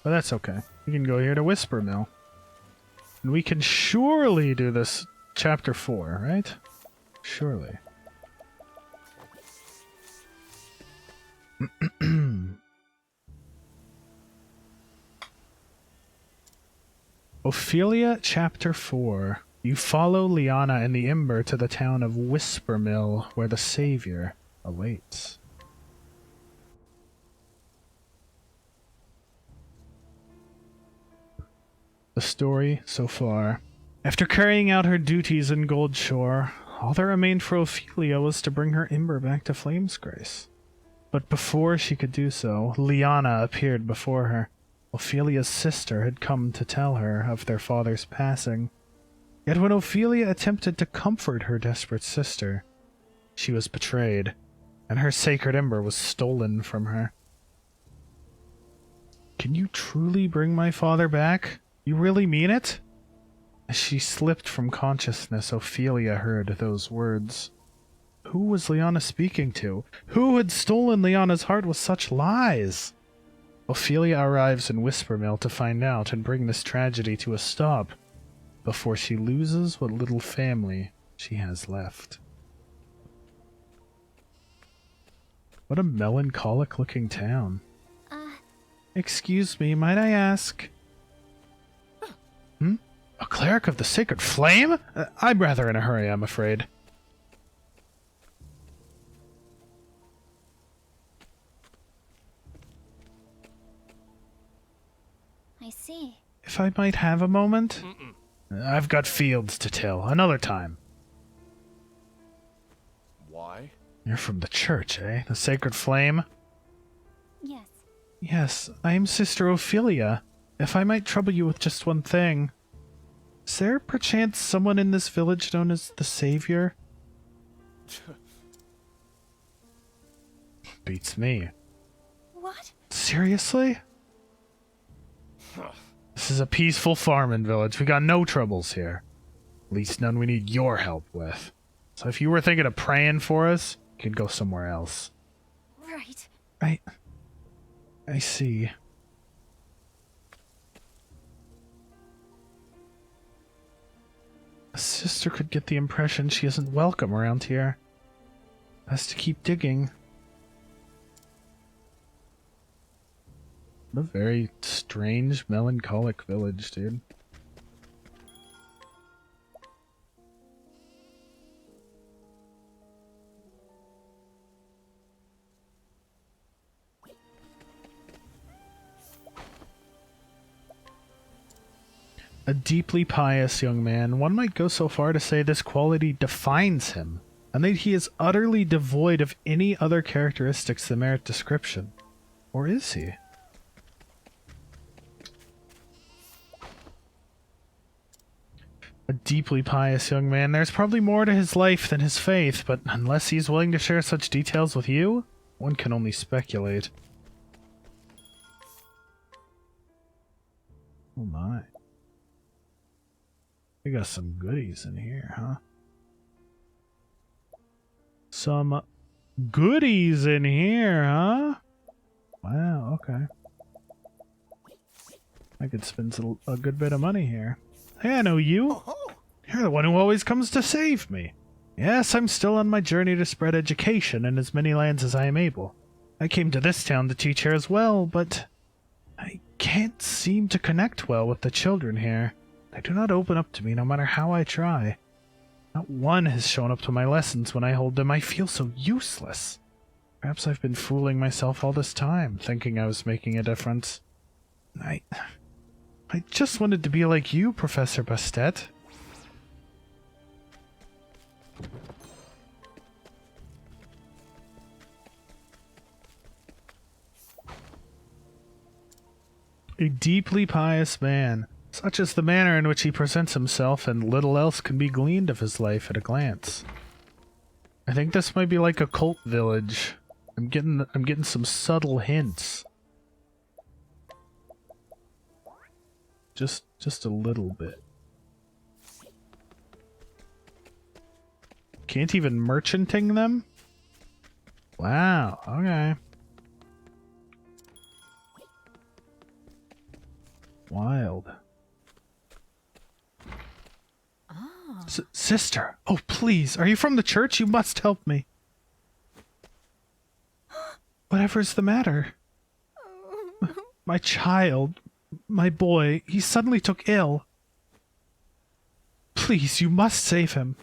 But that's okay. We can go here to Wispermill. And we can surely do this chapter 4, right? Surely. Ophilia, chapter 4. You follow Liana and the Ember to the town of Wispermill, where the Savior awaits. The story so far. After carrying out her duties in Goldshore, all that remained for Ophilia was to bring her Ember back to Flamesgrace. But before she could do so, Liana appeared before her. Ophilia's sister had come to tell her of their father's passing. Yet when Ophilia attempted to comfort her desperate sister, she was betrayed, and her sacred Ember was stolen from her. Can you truly bring my father back? You really mean it? As she slipped from consciousness, Ophilia heard those words. Who was Liana speaking to? Who had stolen Liana's heart with such lies? Ophilia arrives in Wispermill to find out and bring this tragedy to a stop before she loses what little family she has left. What a melancholic-looking town. Excuse me, might I ask? A cleric of the Sacred Flame? I'm rather in a hurry, I'm afraid. I see. If I might have a moment? I've got fields to till. Another time. Why? You're from the church, eh? The Sacred Flame? Yes. Yes, I am Sister Ophilia. If I might trouble you with just one thing. Is there perchance someone in this village known as the Savior? Beats me. What? Seriously? This is a peaceful farming village. We got no troubles here. At least none we need your help with. So if you were thinking of praying for us, you could go somewhere else. Right. I see. A sister could get the impression she isn't welcome around here. Has to keep digging. What a very strange, melancholic village, dude. A deeply pious young man, one might go so far to say this quality defines him, and that he is utterly devoid of any other characteristics that merit description. Or is he? A deeply pious young man. There's probably more to his life than his faith, but unless he's willing to share such details with you, one can only speculate. Oh my. We got some goodies in here, huh? Some goodies in here, huh? Wow, okay. I could spend a good bit of money here. Hey, I know you. You're the one who always comes to save me. Yes, I'm still on my journey to spread education in as many lands as I am able. I came to this town to teach here as well, but I can't seem to connect well with the children here. They do not open up to me no matter how I try. Not one has shown up to my lessons when I hold them. I feel so useless. Perhaps I've been fooling myself all this time, thinking I was making a difference. I just wanted to be like you, Professor Bastet. A deeply pious man. Such is the manner in which he presents himself, and little else can be gleaned of his life at a glance. I think this might be like a cult village. I'm getting some subtle hints. Just a little bit. Can't even merchanting them? Wow, okay. Wild. Sister! Oh, please! Are you from the church? You must help me. Whatever's the matter? My child, my boy, he suddenly took ill. Please, you must save him.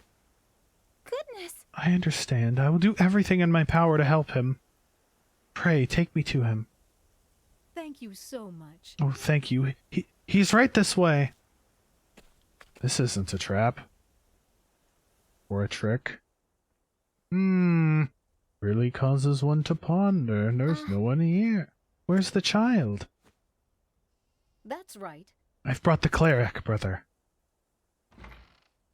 Goodness. I understand. I will do everything in my power to help him. Pray, take me to him. Thank you so much. Oh, thank you. He's right this way. This isn't a trap. Or a trick. Really causes one to ponder. There's no one here. Where's the child? That's right. I've brought the cleric, brother.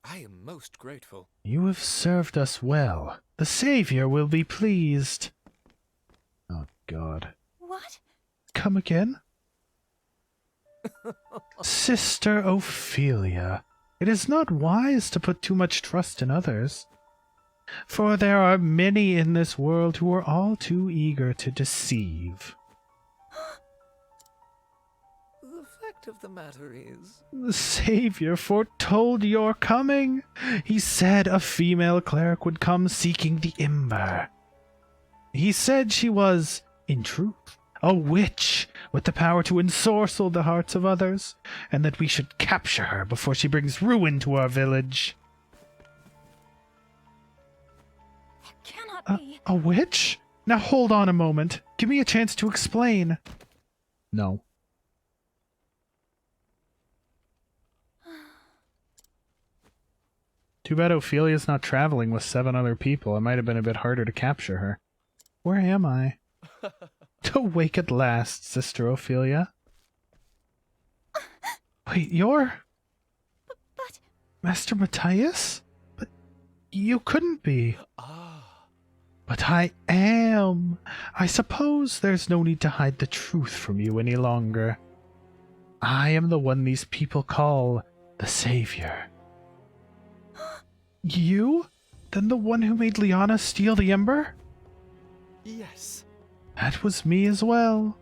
I am most grateful. You have served us well. The Savior will be pleased. Oh, God. What? Come again? Sister Ophilia, it is not wise to put too much trust in others, for there are many in this world who are all too eager to deceive. The fact of the matter is... The Savior foretold your coming. He said a female cleric would come seeking the ember. He said she was, in truth, a witch with the power to ensorcel the hearts of others, and that we should capture her before she brings ruin to our village. It cannot be. A witch? Now hold on a moment. Give me a chance to explain. No. Too bad Ophelia's not traveling with 7 other people. It might have been a bit harder to capture her. Where am I? Awake at last, Sister Ophilia. Wait, you're... But... Master Matthias? But you couldn't be. But I am. I suppose there's no need to hide the truth from you any longer. I am the one these people call the Savior. You? Then the one who made Liana steal the ember? Yes. That was me as well.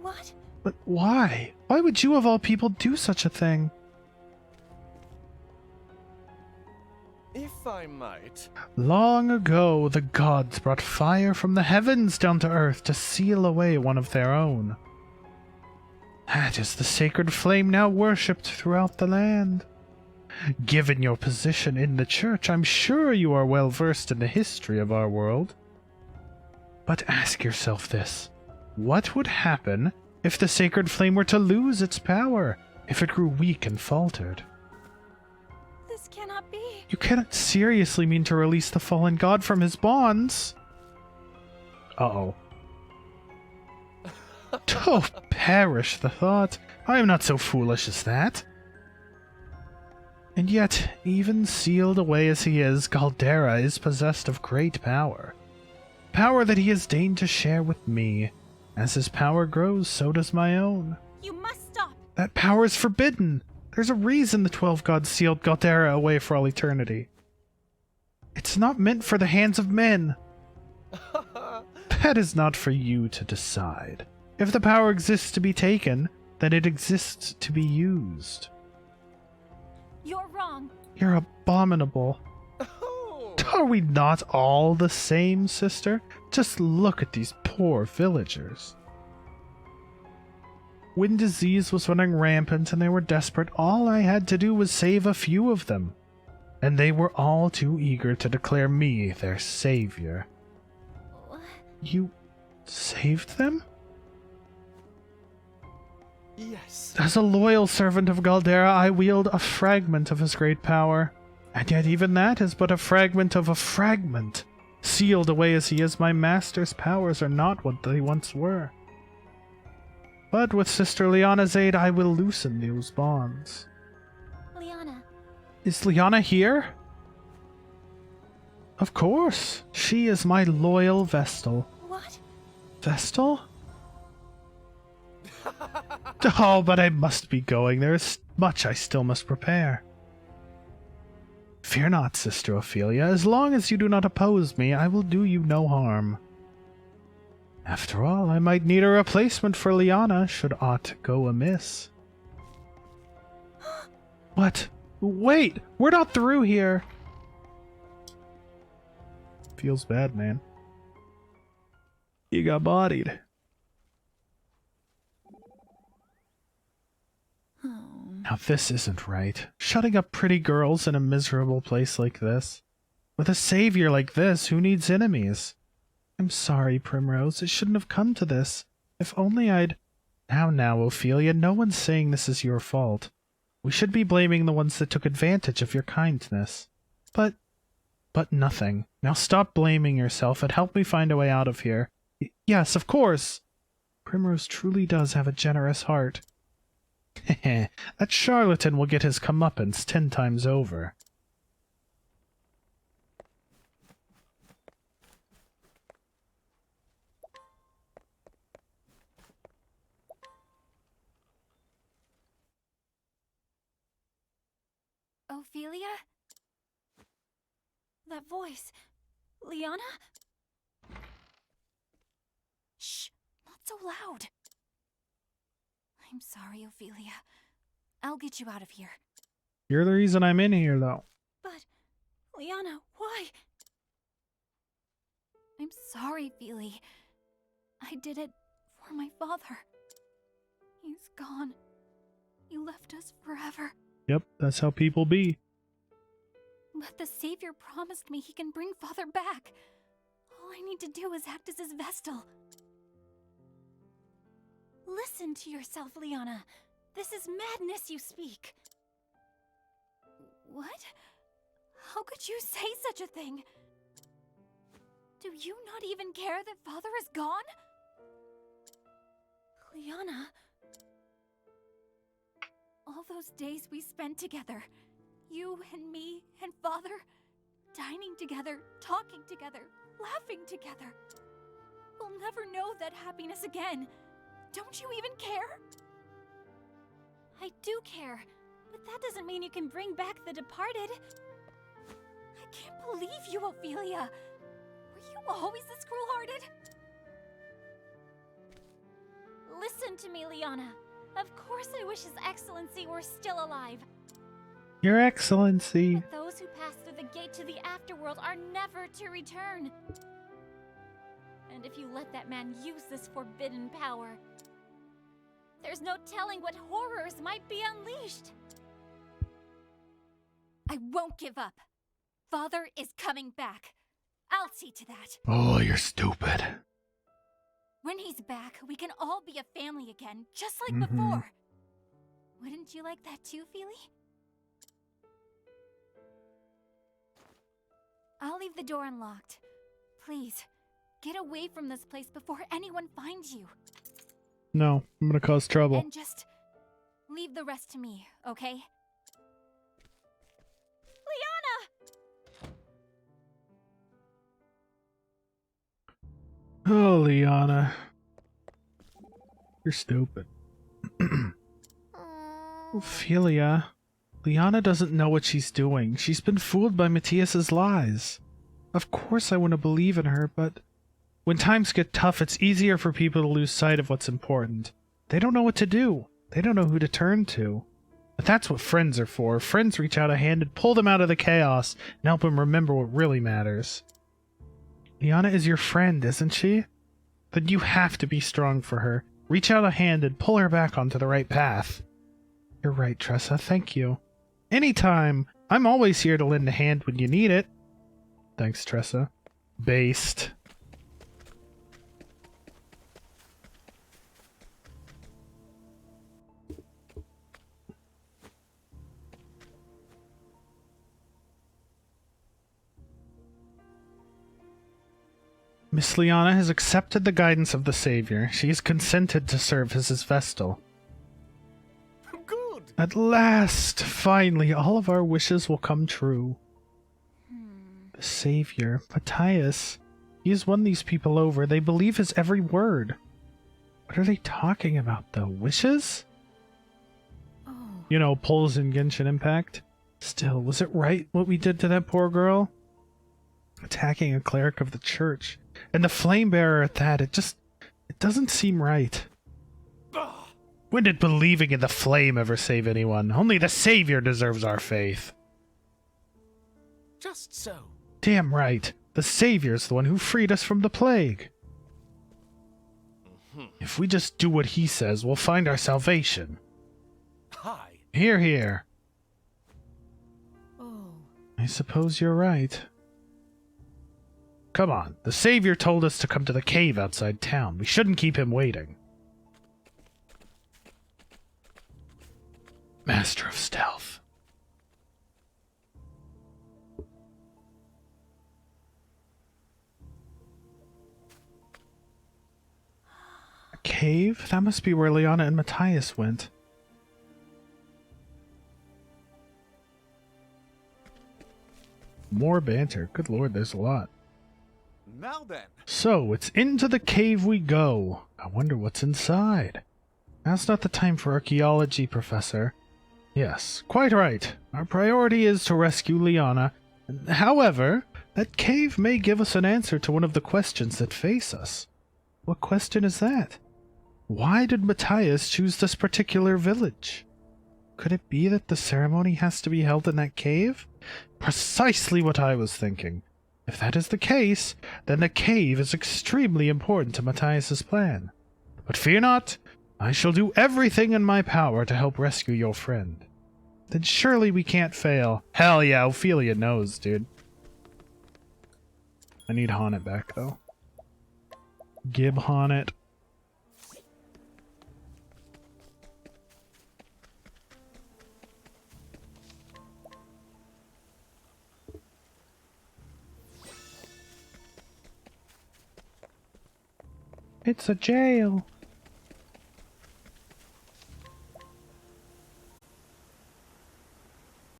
What? But why? Why would you of all people do such a thing? If I might... Long ago, the gods brought fire from the heavens down to earth to seal away one of their own. That is the sacred flame now worshipped throughout the land. Given your position in the church, I'm sure you are well versed in the history of our world. But ask yourself this. What would happen if the sacred flame were to lose its power, if it grew weak and faltered? This cannot be. You cannot seriously mean to release the fallen god from his bonds. Uh-oh. Oh, perish the thought. I am not so foolish as that. And yet, even sealed away as he is, Galdera is possessed of great power. Power that he has deigned to share with me. As his power grows, so does my own. You must stop. That power is forbidden. There's a reason the 12 gods sealed Galdera away for all eternity. It's not meant for the hands of men. That is not for you to decide. If the power exists to be taken, then it exists to be used. You're wrong. You're abominable. Are we not all the same, sister? Just look at these poor villagers. When disease was running rampant and they were desperate, all I had to do was save a few of them. And they were all too eager to declare me their savior. What? You saved them? Yes. As a loyal servant of Galdera, I wield a fragment of his great power. And yet even that is but a fragment of a fragment. Sealed away as he is, my master's powers are not what they once were. But with Sister Liana's aid, I will loosen those bonds. Liana. Is Liana here? Of course. She is my loyal Vestal. What? Vestal? Oh, but I must be going. There is much I still must prepare. Fear not, Sister Ophilia. As long as you do not oppose me, I will do you no harm. After all, I might need a replacement for Liana should aught go amiss. What? Wait! We're not through here! Feels bad, man. You got bodied. Now this isn't right. Shutting up pretty girls in a miserable place like this. With a savior like this, who needs enemies? I'm sorry, Primrose. It shouldn't have come to this. If only I'd... Now, Ophilia, no one's saying this is your fault. We should be blaming the ones that took advantage of your kindness. But nothing. Now stop blaming yourself and help me find a way out of here. Yes, of course! Primrose truly does have a generous heart. Heh, that charlatan will get his comeuppance 10 times over. Ophilia? That voice. Liana? Shh! Not so loud. I'm sorry, Ophilia. I'll get you out of here. You're the reason I'm in here, though. But, Liana, why? I'm sorry, Feely. I did it for my father. He's gone. He left us forever. Yep, that's how people be. But the Savior promised me he can bring Father back. All I need to do is act as his Vestal. Listen to yourself, Liana. This is madness you speak. What? How could you say such a thing? Do you not even care that Father is gone? Liana... All those days we spent together, you and me and Father, dining together, talking together, laughing together. We'll never know that happiness again. Don't you even care? I do care, but that doesn't mean you can bring back the departed. I can't believe you, Ophilia. Were you always this cruel-hearted? Listen to me, Liana. Of course I wish His Excellency were still alive. Your Excellency. But those who pass through the gate to the afterworld are never to return. And if you let that man use this forbidden power, there's no telling what horrors might be unleashed. I won't give up. Father is coming back. I'll see to that. Oh, you're stupid. When he's back, we can all be a family again, just like before. Wouldn't you like that too, Feely? I'll leave the door unlocked. Please, get away from this place before anyone finds you. No, I'm gonna cause trouble. And just leave the rest to me, okay? Liana! Oh, Liana. You're stupid. Ophelia. Liana doesn't know what she's doing. She's been fooled by Matthias's lies. Of course I want to believe in her, but when times get tough, it's easier for people to lose sight of what's important. They don't know what to do. They don't know who to turn to. But that's what friends are for. Friends reach out a hand and pull them out of the chaos and help them remember what really matters. Liana is your friend, isn't she? Then you have to be strong for her. Reach out a hand and pull her back onto the right path. You're right, Tressa. Thank you. Anytime. I'm always here to lend a hand when you need it. Thanks, Tressa. Based. Miss Liana has accepted the guidance of the Savior. She has consented to serve as his Vestal. Good. At last, finally, all of our wishes will come true. The Savior, Matthias, he has won these people over. They believe his every word. What are they talking about, though? Wishes? Oh. You know, polls in Genshin Impact. Still, was it right what we did to that poor girl? Attacking a cleric of the church. And the flame bearer at that, it doesn't seem right. When did believing in the flame ever save anyone? Only the Savior deserves our faith. Just so. Damn right. The Savior's the one who freed us from the plague. If we just do what he says, we'll find our salvation. Hi. Hear, hear. Oh, I suppose you're right. Come on. The Savior told us to come to the cave outside town. We shouldn't keep him waiting. Master of Stealth. A cave? That must be where Liana and Matthias went. More banter. Good lord, there's a lot. Now then. So, it's into the cave we go. I wonder what's inside. Now's not the time for archaeology, Professor. Yes, quite right. Our priority is to rescue Liana. However, that cave may give us an answer to one of the questions that face us. What question is that? Why did Matthias choose this particular village? Could it be that the ceremony has to be held in that cave? Precisely what I was thinking. If that is the case, then the cave is extremely important to Matthias's plan. But fear not, I shall do everything in my power to help rescue your friend. Then surely we can't fail. Hell yeah, Ophilia knows, dude. I need Honnet back, though. Gib Honnet. It's a jail.